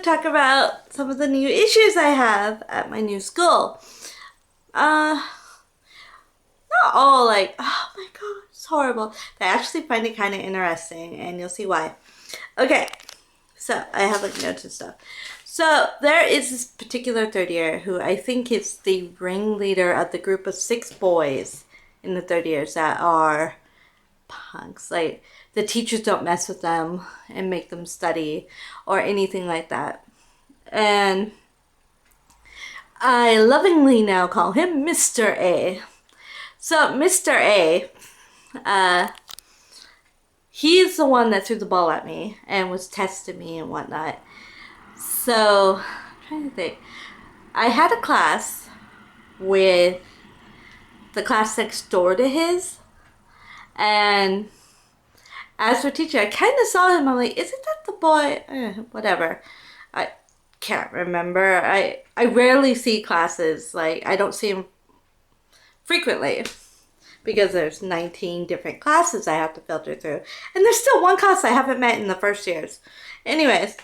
talk about some of the new issues I have at my new school. Not all like, oh my god, it's horrible. I actually find it kind of interesting, and you'll see why. Okay, so I have like notes and stuff. So there is this particular third year who I think is the ringleader of the group of 6 boys in the third years that are punks. Like, the teachers don't mess with them and make them study or anything like that. And I lovingly now call him Mr. A. So Mr. A, he's the one that threw the ball at me and was testing me and whatnot. So, I'm trying to think. I had a class with the class next door to his, and as for teacher, I kind of saw him. I'm like, isn't that the boy? Whatever. I can't remember. I rarely see classes. Like, I don't see him frequently because there's 19 different classes I have to filter through. And there's still one class I haven't met in the first years. Anyways,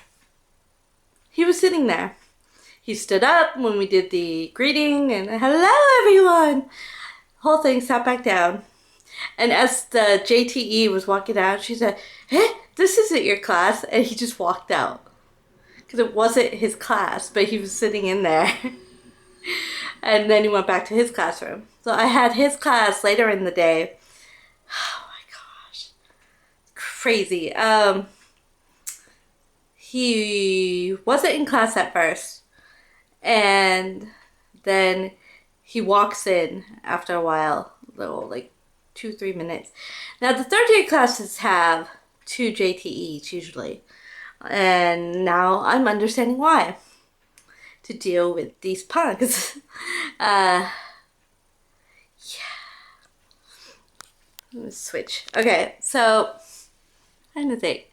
he was sitting there. He stood up when we did the greeting and hello everyone. Whole thing, sat back down. And as the JTE was walking out, she said, hey, this isn't your class. And he just walked out. Because it wasn't his class, but he was sitting in there. And then he went back to his classroom. So I had his class later in the day. Oh my gosh. Crazy. He wasn't in class at first. And then he walks in after a while. Little, like, 2-3 minutes. Now the third year classes have 2 JTEs usually, and now I'm understanding why. To deal with these punks. Yeah. Let me switch. Okay, so I'm trying to think.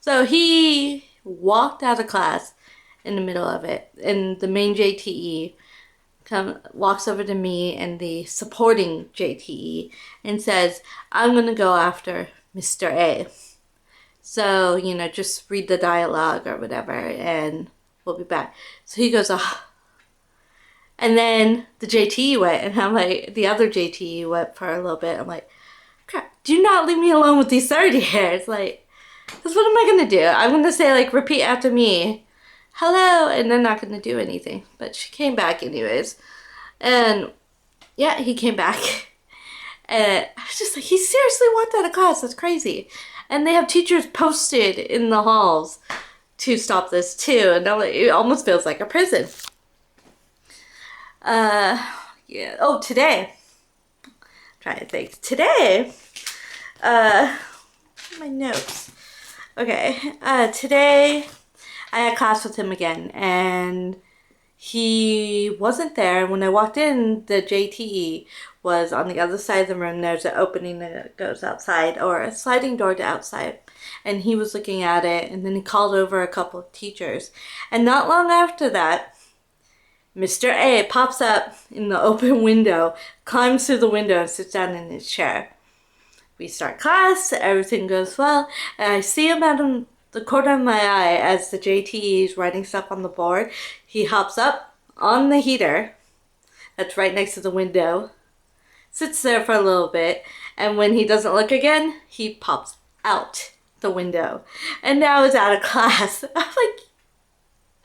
So he walked out of class in the middle of it, and the main JTE walks over to me and the supporting JTE and says, I'm going to go after Mr. A. So, you know, just read the dialogue or whatever and we'll be back. So he goes, oh. And then the JTE went, and I'm like, the other JTE went for a little bit. I'm like, crap, do not leave me alone with these third years. Like, because what am I going to do? I'm going to say, like, repeat after me. Hello, and they're not going to do anything. But she came back anyways. And yeah, he came back. And I was just like, he seriously walked out of class. That's crazy. And they have teachers posted in the halls to stop this too. And it almost feels like a prison. Yeah. Oh, today. I'm trying to think. Today. My notes. Okay. Today I had class with him again, and he wasn't there. When I walked in, the JTE was on the other side of the room. There's an opening that goes outside, or a sliding door to outside. And he was looking at it, and then he called over a couple of teachers. And not long after that, Mr. A pops up in the open window, climbs through the window, and sits down in his chair. We start class, everything goes well, and I see him out of the corner of my eye as the JTE is writing stuff on the board. He hops up on the heater that's right next to the window, sits there for a little bit, and when he doesn't look again, he pops out the window. And now he's out of class. I'm like,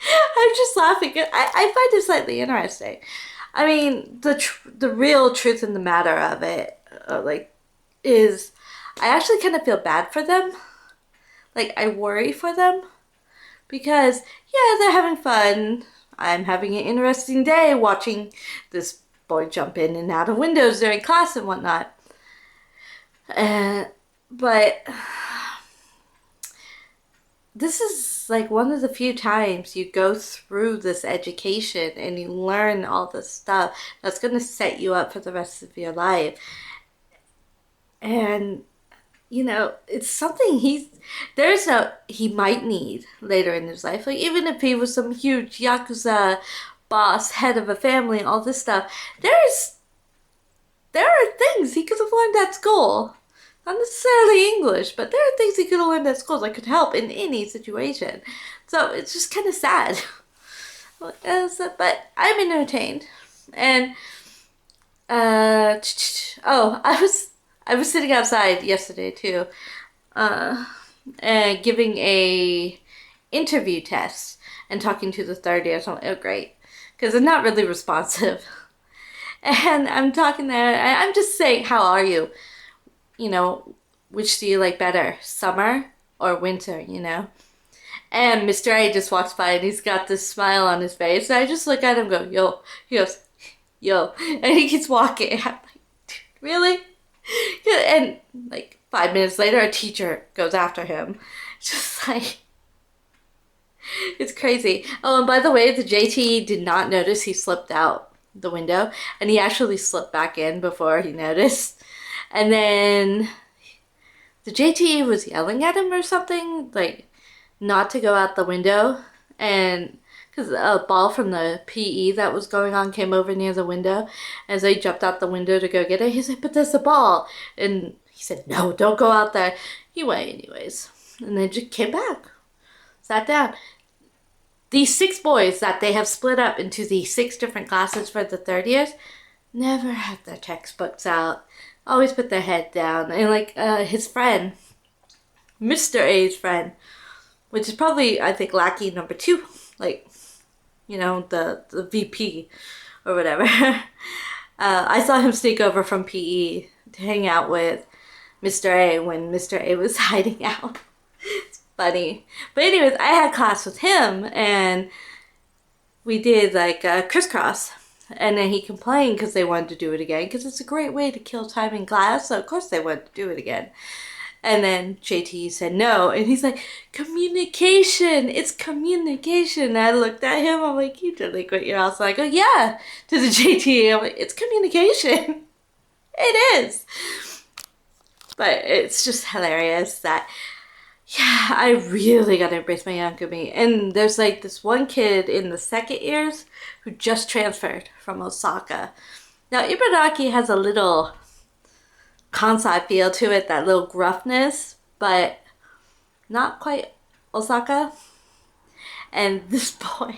I'm just laughing. I find it slightly interesting. I mean, the real truth in the matter of it, is I actually kind of feel bad for them. Like, I worry for them because, yeah, they're having fun. I'm having an interesting day watching this boy jump in and out of windows during class and whatnot. But this is like one of the few times you go through this education and you learn all this stuff that's going to set you up for the rest of your life. And you know, it's something he might need later in his life. Like, even if he was some huge Yakuza boss, head of a family, all this stuff, there are things he could have learned at school Not necessarily English, but there are things he could have learned at school that could help in any situation. So it's just kind of sad. But I'm entertained. And I was sitting outside yesterday too, and giving a interview test and talking to the third year. So I'm like, oh great, because they're not really responsive. And I'm talking there, and I'm just saying, how are you? You know, which do you like better, summer or winter? You know. And Mr. A just walks by and he's got this smile on his face. And I just look at him and go, yo. He goes, yo. And he keeps walking. I'm like, really? And like 5 minutes later, a teacher goes after him. It's just like, it's crazy. Oh, and by the way, the JT did not notice he slipped out the window. And he actually slipped back in before he noticed. And then the JT was yelling at him or something, like, not to go out the window, and because a ball from the PE that was going on came over near the window, and so he jumped out the window to go get it. He's like, but there's a ball, and he said, no, don't go out there. He went anyways, and then just came back, sat down. These 6 boys that they have split up into the 6 different classes for the third years never had their textbooks out, always put their head down, and like his friend, Mr. A's friend, which is probably, I think, lackey number 2, like, you know, the VP or whatever. I saw him sneak over from PE to hang out with Mr. A when Mr. A was hiding out. It's funny. But anyways, I had class with him, and we did like crisscross. And then he complained because they wanted to do it again, because it's a great way to kill time in class, so of course they wanted to do it again. And then JT said no, and he's like, communication, it's communication. And I looked at him, I'm like, you delinquent, you're also like, oh yeah, to the JT, I'm like, it's communication. It is. But it's just hilarious that, yeah, I really gotta embrace my yankumi. And there's like this one kid in the second years who just transferred from Osaka. Now, Ibaraki has a little Kansai feel to it, that little gruffness, but not quite Osaka. And this boy,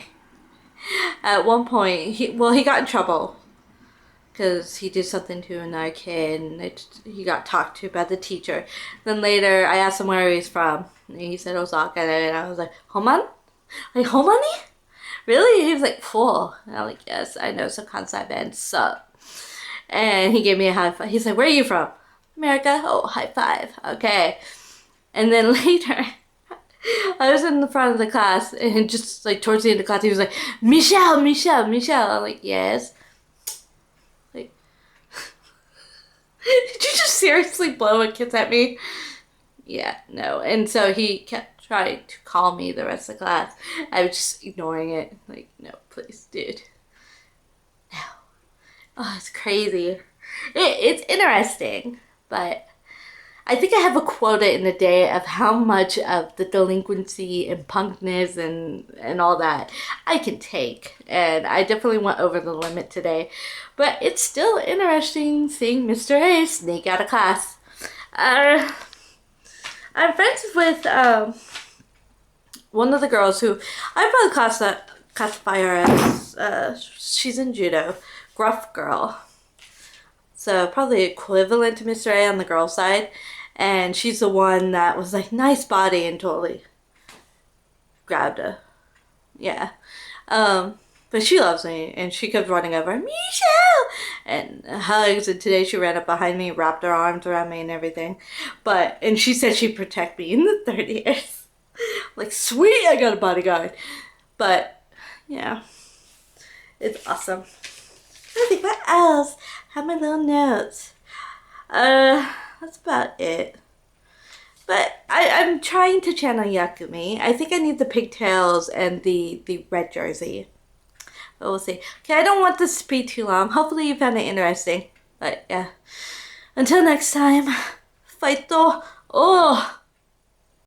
at one point, he got in trouble because he did something to another kid, and he got talked to by the teacher. Then later, I asked him where he's from, and he said Osaka, and I was like, Homan? Like, Homani? Really? And he was like, full. And I'm like, yes, I know some Kansai bands suck. And he gave me a high five. He's like, where are you from? America? Oh, high five. Okay. And then later, I was in the front of the class, and just like towards the end of the class, he was like, Michelle, Michelle, Michelle. I'm like, yes. Like, did you just seriously blow a kiss at me? Yeah, no. And so he kept trying to call me the rest of the class. I was just ignoring it. Like, no, please, dude. No. Oh, it's crazy. It's interesting. But I think I have a quota in a day of how much of the delinquency and punkness and all that I can take. And I definitely went over the limit today. But it's still interesting seeing Mr. A sneak out of class. I'm friends with one of the girls who I probably classify her as, she's in judo, gruff girl. So probably equivalent to Mr. A on the girl side. And she's the one that was like, nice body, and totally grabbed her. Yeah. But she loves me, and she kept running over, Michelle! And hugs, and today she ran up behind me, wrapped her arms around me and everything. And she said she'd protect me in the 30 years. Like, sweet, I got a bodyguard. But, yeah. It's awesome. I think, what else? Have my little notes. That's about it. But I'm trying to channel Yakumi. I think I need the pigtails and the red jersey. But we'll see. Okay, I don't want this to be too long. Hopefully you found it interesting. But yeah. Until next time. Fight though. Oh.